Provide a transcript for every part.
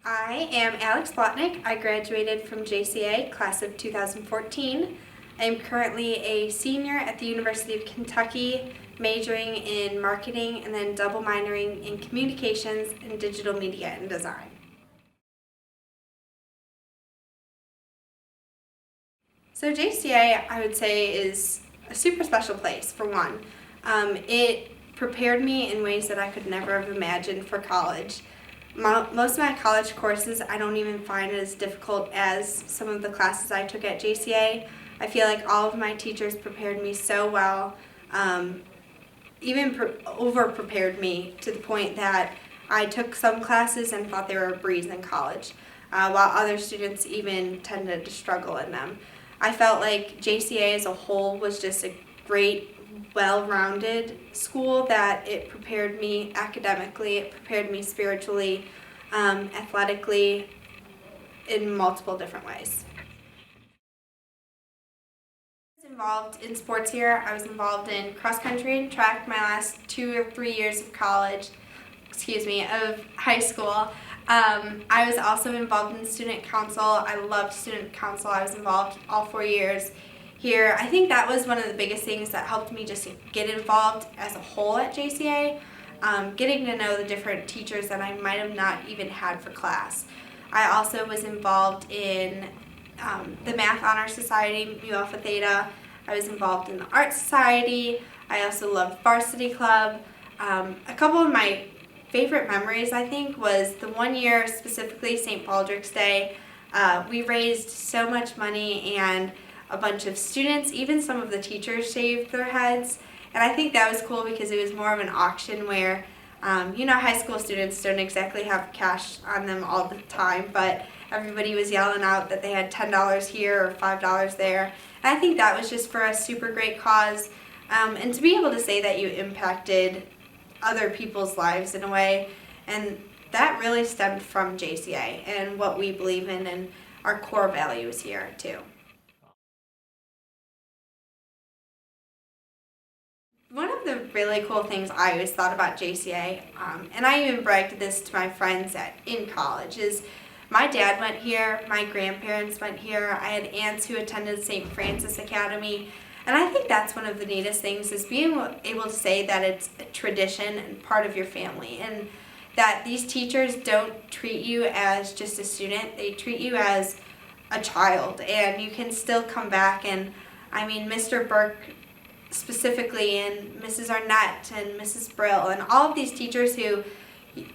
I am Alex Blotnik. I graduated from JCA, class of 2014. I am currently a senior at the University of Kentucky, majoring in marketing and then double minoring in communications and digital media and design. So JCA, I would say, is a super special place, for one. It prepared me in ways that I could never have imagined for college. Most of my college courses I don't even find as difficult as some of the classes I took at JCA. I feel like all of my teachers prepared me so well, even over-prepared me to the point that I took some classes and thought they were a breeze in college, while other students even tended to struggle in them. I felt like JCA as a whole was just a great, well-rounded school, that it prepared me academically, it prepared me spiritually, athletically, in multiple different ways. I was involved in sports here. I was involved in cross country and track my last 2 or 3 years of of high school. I was also involved in student council. I loved student council. I was involved all 4 years here. I think that was one of the biggest things that helped me just get involved as a whole at JCA, getting to know the different teachers that I might have not even had for class. I also was involved in the Math Honor Society, Mu Alpha Theta. I was involved in the Art Society. I also loved Varsity Club. A couple of my favorite memories, I think, was the one year, specifically St. Baldrick's Day. We raised so much money, and a bunch of students, even some of the teachers, shaved their heads. And I think that was cool because it was more of an auction where, high school students don't exactly have cash on them all the time, but everybody was yelling out that they had $10 here or $5 there. And I think that was just for a super great cause. And to be able to say that you impacted other people's lives in a way, and that really stemmed from JCA and what we believe in and our core values here too. One of the really cool things I always thought about JCA, and I even bragged this to my friends in college, is my dad went here, my grandparents went here, I had aunts who attended St. Francis Academy, and I think that's one of the neatest things, is being able to say that it's a tradition and part of your family, and that these teachers don't treat you as just a student, they treat you as a child, and you can still come back. And I mean, Mr. Burke specifically, and Mrs. Arnett and Mrs. Brill, and all of these teachers who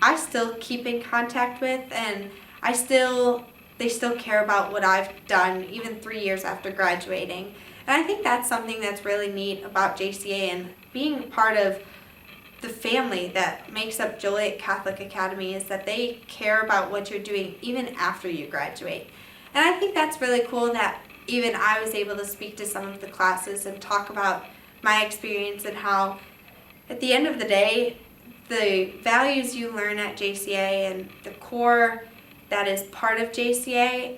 I still keep in contact with, and they still care about what I've done even 3 years after graduating. And I think that's something that's really neat about JCA and being part of the family that makes up Joliet Catholic Academy, is that they care about what you're doing even after you graduate. And I think that's really cool that even I was able to speak to some of the classes and talk about my experience and how, at the end of the day, the values you learn at JCA and the core that is part of JCA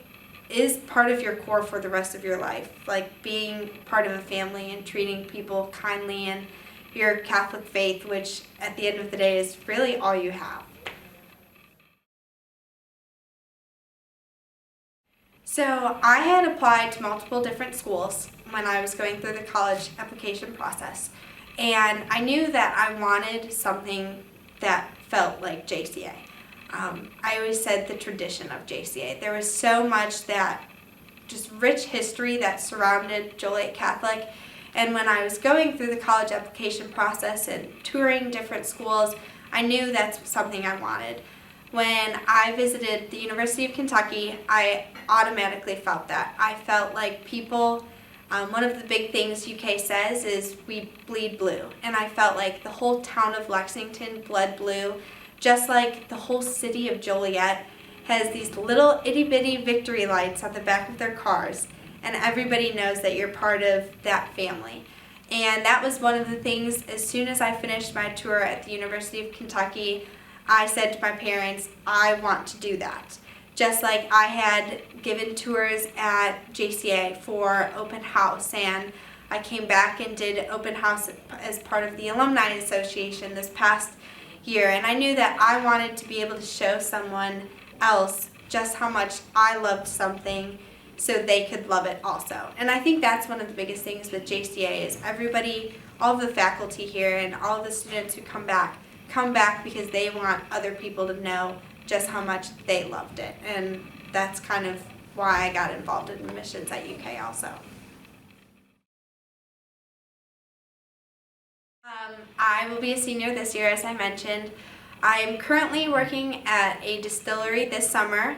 is part of your core for the rest of your life. Like being part of a family and treating people kindly, and your Catholic faith, which at the end of the day is really all you have. So I had applied to multiple different schools when I was going through the college application process, and I knew that I wanted something that felt like JCA. I always said the tradition of JCA. There was so much that just rich history that surrounded Joliet Catholic, and when I was going through the college application process and touring different schools, I knew that's something I wanted. When I visited the University of Kentucky, I automatically felt that. I felt like people, one of the big things UK says is we bleed blue. And I felt like the whole town of Lexington bled blue, just like the whole city of Joliet has these little itty-bitty victory lights on the back of their cars. And everybody knows that you're part of that family. And that was one of the things, as soon as I finished my tour at the University of Kentucky, I said to my parents, I want to do that. Just like I had given tours at JCA for open house, and I came back and did open house as part of the Alumni Association this past year, and I knew that I wanted to be able to show someone else just how much I loved something so they could love it also. And I think that's one of the biggest things with JCA is everybody, all of the faculty here and all of the students who come back because they want other people to know just how much they loved it. And that's kind of why I got involved in admissions at UK also. I will be a senior this year, as I mentioned. I'm currently working at a distillery this summer.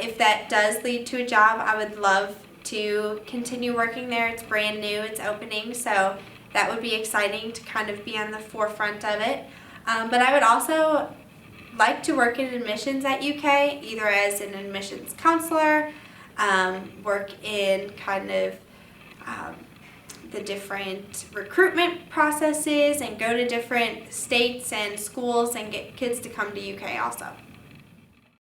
If that does lead to a job, I would love to continue working there. It's brand new, it's opening, so that would be exciting to kind of be on the forefront of it. But I would also like to work in admissions at UK, either as an admissions counselor, work in kind of the different recruitment processes and go to different states and schools and get kids to come to UK also.